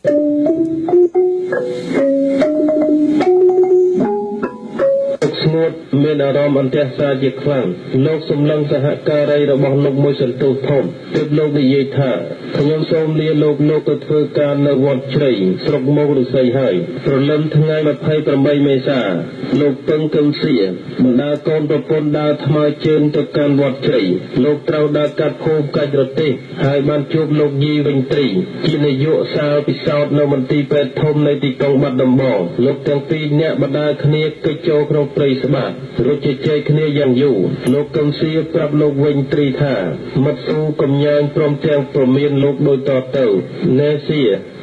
ស្ងួតមានអារម្មណ៍អន្ទះសារជាខ្លាំងលោកសម្លឹងសហការីរបស់លោកមួយសន្ទុះធំទើបលោកនិយាយថាខ្ញុំសូមលាលោកទៅធ្វើការនៅវត្តជ្រៃស្រុកមោកឫស្សីហើយព្រលឹមថ្ងៃ28មេសាលោកពឹងកឹមសៀបណ្ដាកូនប្រពន្ធដើរថ្មើរជើងទៅកាន់វត្តជ្រៃលោកត្រូវដើរកាត់ភូមិកាច់រទេសហើយបានជួបលោកយីវិញត្រីជានាយកសាលពិសោធន៍នៅមន្ទីរពេទ្យធំនៃទីក្រុងបាត់ដំបងលោកទាំងពីរអ្នកបដាគ្នាកិច្ចចូលក្នុងព្រៃស្បាតរួចជជែកគ្នាយ៉ាងយូរលោកកឹមសៀប្រាប់លោកវិញត្រីថាមិត្តស៊ូកំញែងព្រមទាំងព្រមានលោកដូចតទៅណែសៀ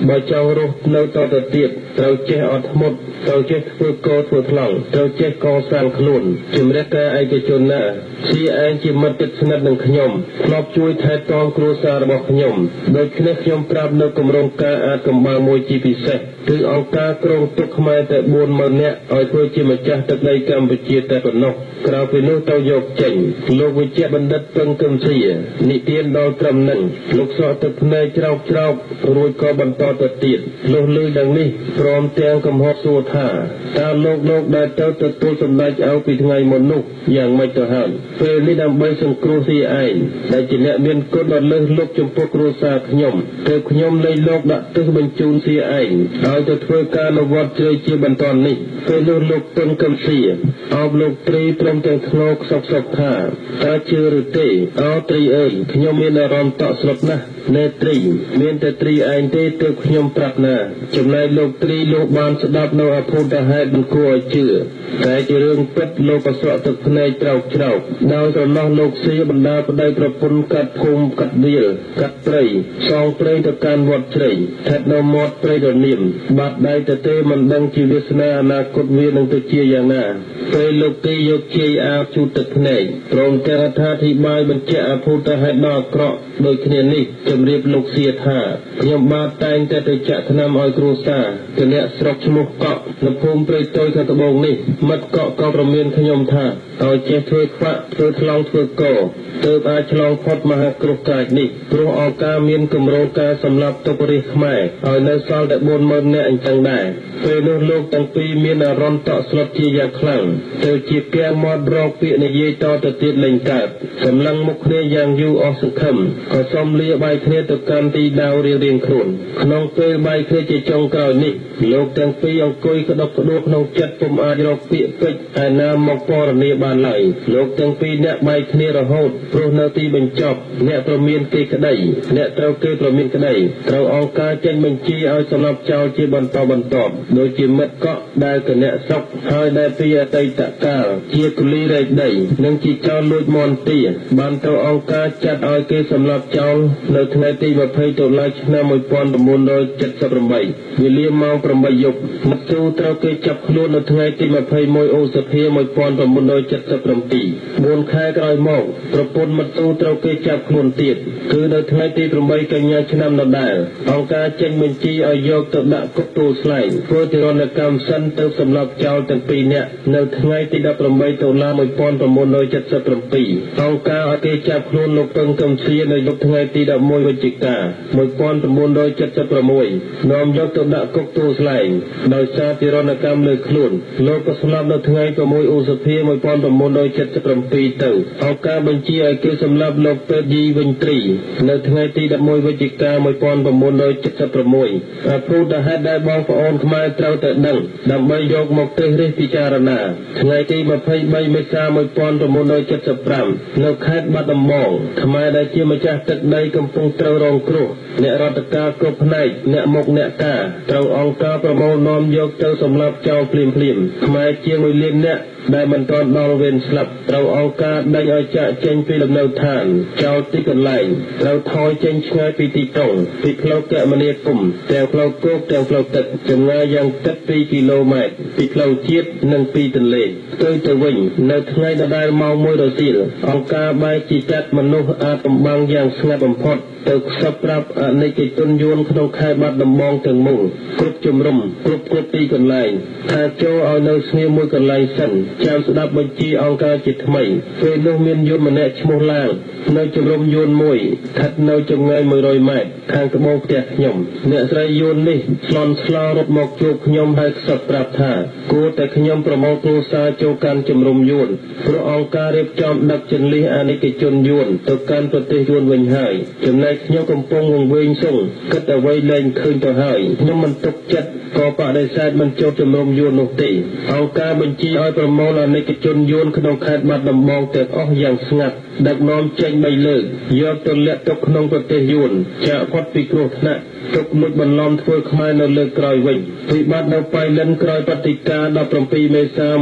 បើចង់រស់នៅតទៅទៀតត្រូវចេះអត់ធ្មត់ត្រូវចេះធ្វើកោធ្វើថ្លង់ត្រូវចេះកសាងខ្លួនជំរះការឯកជនណាសៀឯងជាមិត្តជិតស្និទ្ធនឹងខ្ញុំធ្លាប់ជួយថែទាំគ្រួសាររបស់ខ្ញុំដូច្នេះខ្ញុំប្រាប់នៅគម្រោងការអាចកម្បាំងមួយជាពិសេសគឺអង្គការក្រុងទុកខ្មែរតែ 40000 នាក់ឲ្យធ្វើជាម្ចាស់ទឹកដីកម្ពុជាតែប៉ុណ្ណោះក្រៅពីនោះទៅយកចេញលោកវិជ្ជបណ្ឌិតពឹងកឹមសៀនិទានដល់ត្រឹមនឹងលោកសក់ទឹកភ្នែកច្រោករួចក៏បន្តទៅទៀតលុះលឺយ៉ាងនេះព្រមទាំងកំហុសសួរថាតើលោកដែលទៅទទួលសម្ដេចឲ្យពីថ្ងៃមុននោះយ៉ាងម៉េចទៅហើយពេលនេះដើម្បីសង្គ្រោះសៀឯងដែលជាអ្នកមានគុណដល់លើសលប់ចំពោះគ្រួសារខ្ញុំទើបខ្ញុំលែងលោកដាក់ទិសបញ្ជូនសៀឯងឲ្យទៅធ្វើការនៅវត្តជ្រៃជាបន្តនេះពេលនោះលោកពឹងកឹមសៀអបលោកត្រីព្រមទាំងធ្ងោខ្សឹបថាតើជឿឬទេត្រីអើយខ្ញុំមានអារម្មណ៍តក់ស្លុតណាស់ណែត្រីមានតែត្រីឯងទេទើបខ្ញុំប្រាប់ណាចំណែកលោកត្រីលោកបានស្ដាប់នៅអភូតហេតុមិនគួរឲ្យជឿតែជារឿងពិតលោកក៏ស្រក់ទឹកភ្នែកច្រោកដោយស្រណោះលោកសៀបណ្ដាប្តីប្រពន្ធកាត់ភូមិកាត់វាលកាត់ព្រៃសងព្រៃទៅកាន់វត្តជ្រៃស្ថិតនៅមាត់ព្រៃរនាមបាត់ដៃទៅទេមិនដឹងជាវាសនាអនាគតវានឹងទៅជាយ៉ាងណាពេលលោកទីយកជាយអាជូតទឹកភ្នែកព្រមទាំងអត្ថាធិប្បាយបញ្ជាក់អភូតហេតុដ៏អាក្រក់ដូចគ្នានេះជំរាបលោកសៀថាខ្ញុំបាទតែងតែទៅចាក់ថ្នាំឲ្យគ្រួសារគណៈស្រុកឈ្មោះកក់នៅភូមិព្រៃតូចខាងត្បូងនេះមិត្តកក់ក៏ប្រមានខ្ញុំថាឲ្យចេះធ្វើខ្វាក់ធ្វើថ្លង់ធ្វើកោទើបអាចឆ្លងផុតមហាគ្រោះកាចនេះព្រោះអង្គការមានគម្រោងការសម្រាប់ទុករាជខ្មែរឲ្យនៅសល់តែ 40000 នាក់អញ្ចឹងដែរពេលនោះលោកទាំងពីរមានអារម្មណ៍តក់ស្លុតជាយ៉ាងខ្លាំងទៅជាពាក់មាត់រកពាក្យនិយាយតទៅទៀតលែងកើតសម្លឹងមុខគ្នាយ៉ាងយូរអស់សង្ឃឹមក៏សុំលាបាយគ្នាទៅកាន់ទីដាវរៀងៗខ្លួនក្នុងពេលបាយគ្នាជាចុងក្រោយនេះលោកទាំងពីរអង្គុយក្តុកក្តួលក្នុងចិត្តពុំអាចរកពាក្យពេចន៍ឯណាមកពណ៌នាបានឡើយលោកទាំងពីរអ្នកបាយគ្នារហូតព្រោះនៅទីបញ្ចប់អ្នកប្រមានគេក្តីអ្នកត្រូវគេប្រមានក្តីត្រូវអង្គការចេញបញ្ជាឲ្យសម្លាប់ចោលជាបន្តបន្ទាប់ដោយជាមិត្តកក់ដែលគណៈស្រុកហើយដែលពីអតីតកាលជាគុលីរែកដីនិងជាចោលលួចមន្ទីបានត្រូវអង្គការចាត់ឲ្យគេសម្លាប់ចោលនៅថ្ងៃទី20 តុលាឆ្នាំ1978វេលាម៉ោង 8 យប់មិត្តស៊ូត្រូវគេចាប់ខ្លួននៅថ្ងៃទី21 ឧសភា 1977 4 ខែក្រោយមកប្រពន្ធមិត្តស៊ូត្រូវគេចាប់ខ្លួនទៀតគឺនៅថ្ងៃទី 8 កញ្ញាឆ្នាំដដែលអង្គការចេញបញ្ជាឲ្យយកទៅដាក់គុកទួលស្លែងធ្វើទារុណកម្មសិនទៅសម្លាប់ចោលទាំងពីរនាក់នៅថ្ងៃទី 18 តុលា 1977 អង្គការឲ្យគេចាប់ខ្លួនលោកពឹងកឹមសៀនៅយប់ថ្ងៃទី 11 វិច្ឆិកា 1976 នាំយកទៅដាក់គុកទួលស្លែងដោយសារទារុណកម្មលើខ្លួនលោកក៏ស្លាប់នៅថ្ងៃ 6 ឧសភា 1977 ទៅអង្គការបញ្ជាឲ្យគេសម្លាប់លោកពេទ្យយីវិញត្រីនៅថ្ងៃទី 11 វិច្ឆិកា 1976 អភូតហេតុដែលបងប្អូនខ្មែរត្រូវតែដឹងដើម្បីយកមកត្រិះរិះពិចារណាថ្ងៃទី 23 មេសា 1975 នៅខេត្តបាត់ដំបងខ្មែរដែលជាម្ចាស់ទឹកដីកំពុងត្រូវរងគ្រោះអ្នករដ្ឋការគ្រប់ផ្នែកអ្នកមុខអ្នកការត្រូវអង្គការប្រមូលនាំយកទៅសម្លាប់ចោលភ្លាមខ្មែរជាង 1 លានអ្នកដែលមិនទាន់ដល់វេនស្លាប់ត្រូវអង្គការដេញឲ្យចាក់ចេញពីលំនៅឋានចោលទីកន្លែងត្រូវថយចេញឆ្ងាយពីទីក្រុងពីផ្លូវគមនាគមន៍ទាំងផ្លូវគោកទាំងផ្លូវទឹកចម្ងាយយ៉ាងជិត 2 គីឡូម៉ែត្រពីផ្លូវជាតិនិងពីទន្លេទៅវិញនៅថ្ងៃដដែលម៉ោង 1 រសៀលអង្គការបែកជាចាត់មនុស្សអាចកំបាំងយ៉ាងស្ងាត់បំផុតទៅខ្សឹបប្រាប់អនិច្ចជនយួនក្នុងខេត្តបាត់ដំបងទាំងមូលគ្រប់ជំរំគ្រប់ទីកន្លែងថាចូលឲ្យនៅស្ងៀមមួយកន្លែងសិន ចាំស្ដាប់បញ្ជាអង្គការជាថ្មីពេលនោះមានយន្តម្នាក់ឈ្មោះឡាងនៅជំរំយួនមួយស្ថិតនៅចម្ងាយ100ម៉ែត្រខាងត្បូងផ្ទះខ្ញុំអ្នកស្រីយួននេះឆ្លន់ឆ្លោរត់មកជួបខ្ញុំហើយខ្សឹបប្រាប់ថាគួរតែខ្ញុំប្រមូលគ្រួសារចូលកាន់ជំរំយួនព្រោះអង្គការរៀបចំដឹកជន្លៀសអនិកជនយួនទៅកាន់ប្រទេសយួនវិញហើយចំណែកខ្ញុំកំពុងវង្វេងសងគិតអ្វីលែងឃើញទៅហើយខ្ញុំមិនទុកចិត្តក៏បដិសេធមិនចូលជំរំយួននោះទេអង្គការបញ្ជាឲ្យប្រមូលអនិកជនយួនក្នុងខេត្តបាត់ដំបងទាំងអស់យ៉ាងស្ងាត់ដឹកនាំចេញ3លើកយកទៅលាក់ទុកក្នុងប្រទេសយួនចាក់ផុតពីគ្រោះថ្នាក់ទុកលួចបន្លំធ្វើខ្មែរនៅលើកក្រោយវិញវិបត្តិនៅប៉ៃលិនក្រោយបដិការ17មេសា1977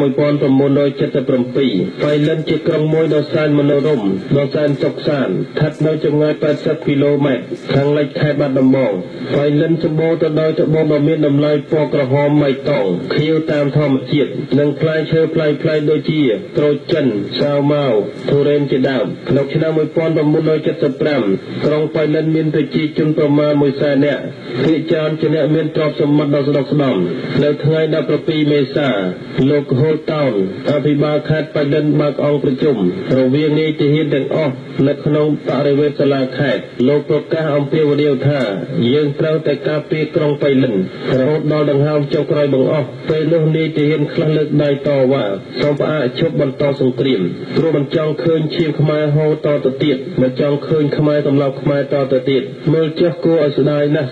ប៉ៃលិនជាក្រុងមួយដ៏សែនមនោរម្យដ៏សែនសុខសាន្តស្ថិតនៅចម្ងាយ80គីឡូម៉ែត្រខាងលិចខេត្តបាត់ដំបងប៉ៃលិនសម្បូរទៅដោយត្បូងដ៏មានតម្លៃពណ៌ក្រហមម៉ៃតងខៀវតាមធម្មជាតិនិងផ្លែឈើប្លែកៗដូចជាក្រូចចិនសាវម៉ាវធូរ៉េនជាដើមក្នុងឆ្នាំ1975ក្រុងប៉ៃលិនមានប្រជាជនប្រមាណ100,000នាក់ភាគច្រើនជាអ្នកមានទ្រព្យសម្បត្តិដ៏ស្ដុកស្ដម្ភនៅថ្ងៃ17មេសាលោកហូលតោនអភិបាលខេត្តប៉ៃលិនបើកអង្គប្រជុំរវាងនាយទាហានទាំងអស់នៅក្នុងបរិវេណសាលាខេត្តលោកប្រកាសអំពាវនាវថាយើងត្រូវតែការពារក្រុងប៉ៃលិនរហូតដល់ដង្ហើមចុងក្រោយបង្អស់ពេលនោះនាយទាហានខ្លះលើកដៃតវ៉ាសូមផ្អាកឈប់បន្តសង្គ្រាមព្រោះមិនចង់ឃើញឈាមខ្មែរហូរតទៅទៀតមិនចង់ឃើញខ្មែរសម្លាប់ខ្មែរតទៅទៀតមើលចុះគួរឲ្យស្ដាយណាស់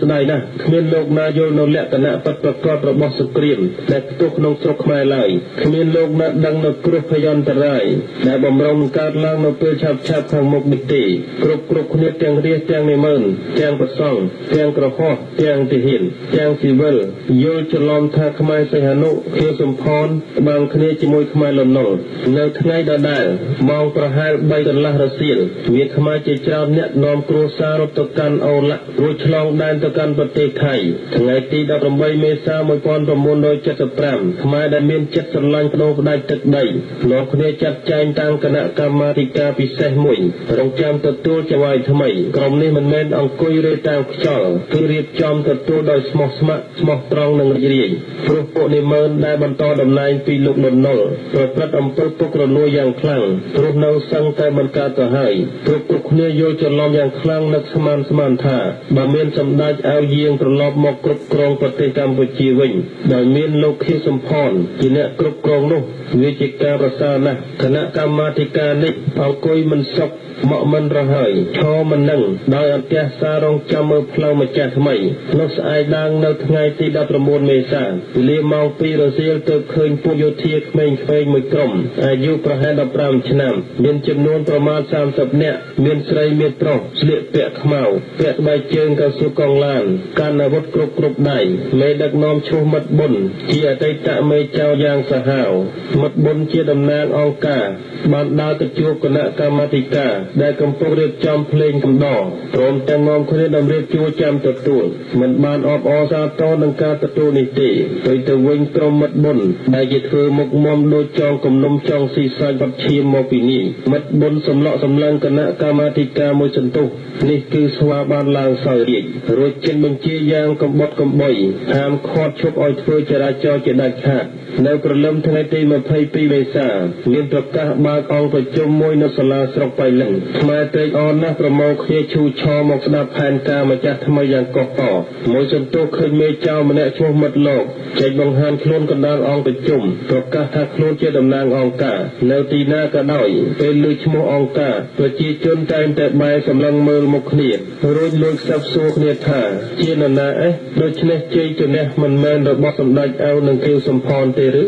គ្មានលោកណាយល់នៅលក្ខណៈពិតប្រាកដរបស់សង្គ្រាមដែលផ្ទុះក្នុងស្រុកខ្មែរឡើយគ្មានលោកណាដឹងនៅគ្រោះភយន្តរាយដែលបំរុងកើតឡើងនៅពេលឆាប់ខាងមុខនេះទេគ្រប់គ្នាទាំងរាជទាំងនិមឺនទាំងប្រសង់ទាំងក្រហមទាំងទាហានទាំងស៊ីវិលយល់ច្រឡំថាខ្មែរសីហនុខៀវសំផនបានគ្នាជាមួយខ្មែរលន់នល់នៅថ្ងៃដដែលម៉ោងប្រហែល3កន្លះរសៀលមានខ្មែរជាច្រើនអ្នកនាំគ្រួសាររត់ទៅកាន់អូឡាក់រួចឆ្លងដែនទៅកាន់ប្រទេសថៃថ្ងៃទី18មេសា1975ខ្មែរដែលមានចិត្តស្រឡាញ់បដូរផ្ដាច់ទឹកដីនាំគ្នាចាត់ចែងតាមគណៈកម្មាធិការពិសេសមួយរងចាំទទួលចៅហ្វាយថ្មីក្រុមនេះមិនមែនអង្គុយរើតាមខ្យល់គឺរៀបចំទទួលដោយស្មោះស្ម័គ្រស្មោះត្រង់និងរីករាយព្រោះពួកនិមឺនដែលបន្តតំណែងពីលោកលន់នល់ប្រព្រឹត្តអំពើពុករលួយយ៉ាងខ្លាំងព្រោះនៅសឹងតែបង្កើតទៅហើយគ្រប់គ្នាយល់ច្រឡំយ៉ាងខ្លាំងនឹកស្មានថាបើមានសម្ដេចអាវយាងត្រឡប់មកគ្រប់គ្រងប្រទេសកម្ពុជាវិញដោយមានលោកខៀវសំផនជាអ្នកគ្រប់គ្រងនោះវាជាការប្រសើរណាស់គណៈកម្មាធិការនេះអង្គុយមិនសុខមកមិនរហើយឈរមិននឹងដោយអន្តះសារងចាំមើលផ្លូវម្ចាស់ថ្មីនោះស្អែកឡើងនៅថ្ងៃទី19មេសាវេលាម៉ោង2រសៀលទើបឃើញពួកយោធាក្មេងៗមួយក្រុមអាយុប្រហែល15ឆ្នាំមានចំនួនប្រមាណ30នាក់មានស្រីមានប្រុសស្លៀកពាក់ខ្មៅពាក់ស្បែកជើងកៅស៊ូកងឡានកាន់អាវុធគ្រប់ដៃមេដឹកនាំឈ្មោះមិត្តប៊ុនជាអតីតមេចៅយ៉ាងសាហាវមិត្តប៊ុនជាតំណាងអង្គការបានដើរទៅជួបគណៈកម្មាធិការដែលកំពុងរៀបចំភ្លេងកំដរព្រមទាំងនាំគ្នាតម្រៀបជួរចាំទទួលមិនបានអបអរសាទរនឹងការទទួលនេះទេទៅវិញក្រុមមិត្តប៊ុនដែលជាធ្វើមុខមាំដូចចងគំនុំចង់ស៊ីសាច់បាត់ឈាមមកពីនេះមិត្តប៊ុនសម្លក់សម្លឹងគណៈកម្មាធិការមួយសន្ទុះនេះគឺស្វាបានឡើងសោយរាជរួចចេញបញ្ជាយ៉ាងកំបុតកំបុយហាមឃាត់ឈប់ឲ្យធ្វើចរាចរណ៍ជាដាច់ខាតនៅព្រលឹមថ្ងៃទី22មេសាមានប្រកាសបើកអង្គប្រជុំមួយនៅសាលាស្រុកប៉ៃលិនខ្មែរត្រេកអរណាស់ប្រមូលគ្នាឈូឆរមកស្ដាប់ផែនការម្ចាស់ថ្មីយ៉ាងកុះកមួយសន្ទុះឃើញមេចៅម្នាក់ឈ្មោះមិត្តលោកចេញបង្ហាញខ្លួនកណ្ដាលអង្គប្រជុំប្រកាសថាខ្លួនជាតំណាងអង្គការនៅទីណាក៏ដោយពេលលើឈ្មោះអង្គការប្រជាជនតែងតែបែរសម្លឹងមើលមុខគ្នារួចលើកសັບសួរគ្នាថាជានរណាដូច្នេះជ័យជំនះមិនមែនរបស់សម្ដេចអាវនិងខៀវសំផនទេឬ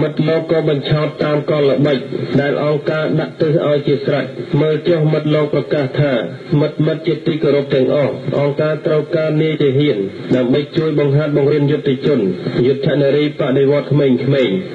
មិត្តលោកក៏បញ្ឆោតតាមកលល្បិចដែលអង្គការដាក់ទិសឲ្យជាស្រេចមើលចុះមិត្តលោកប្រកាសថាមិត្តជាទីគោរពទាំងអស់អង្គការត្រូវការនាយទាហានដើម្បីជួយបង្ហាត់បង្រៀនយុទ្ធជនយុទ្ធនារីបដិវត្តក្មេងៗ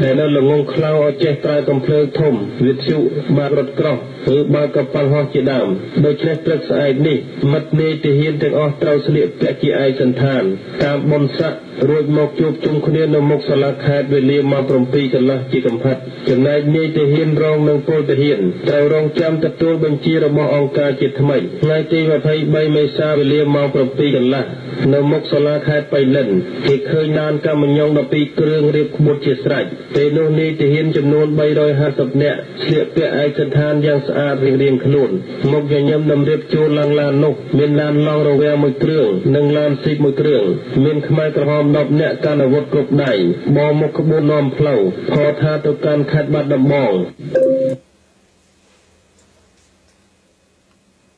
ដែលនៅល្ងងខ្លៅឲ្យចេះប្រើកំភ្លើងធំវិទ្យុបាករថក្រោះឬបើកកប៉ាល់ហោះជាដើមដូច្នេះព្រឹកស្អែកនេះមិត្តនាយទាហានទាំងអស់ត្រូវស្លៀកពាក់ជាឯកសណ្ឋានតាមបុណ្យស័ក្តិរួចមកជួបជុំគ្នានៅមុខសាលាខេត្តវេលាម៉ោង7កន្លះជាកំផិតចំណែកនាយទាហានរងនិងពលទាហានត្រូវរងចាំទទួលបញ្ បញ្ជារបស់អង្គការជាតិថ្មីថ្ងៃទី23មេសាវេលាម៉ោង 7 កន្លះនៅមុខសាលាខេត្តបៃលិនគេឃើញឡានកាមញ្ញង12គ្រឿងរៀបក្បួនជាស្រេចពេលនោះនាយទាហានចំនួន350នាក់ស្លៀកពាក់ឯកសណ្ឋានយ៉ាងស្អាតរៀងៗខ្លួនមកញញឹមដំរៀបចូលឡើងឡាននោះមានឡានឡង់រវាងមួយគ្រឿងនិងឡានស៊ីបមួយគ្រឿងមានខ្មែរក្រហម10នាក់កាន់អាវុធគ្រប់ដៃបោមុខក្បួននាំផ្លូវផថាទៅកាន់ខេត្តបាត់ដំបង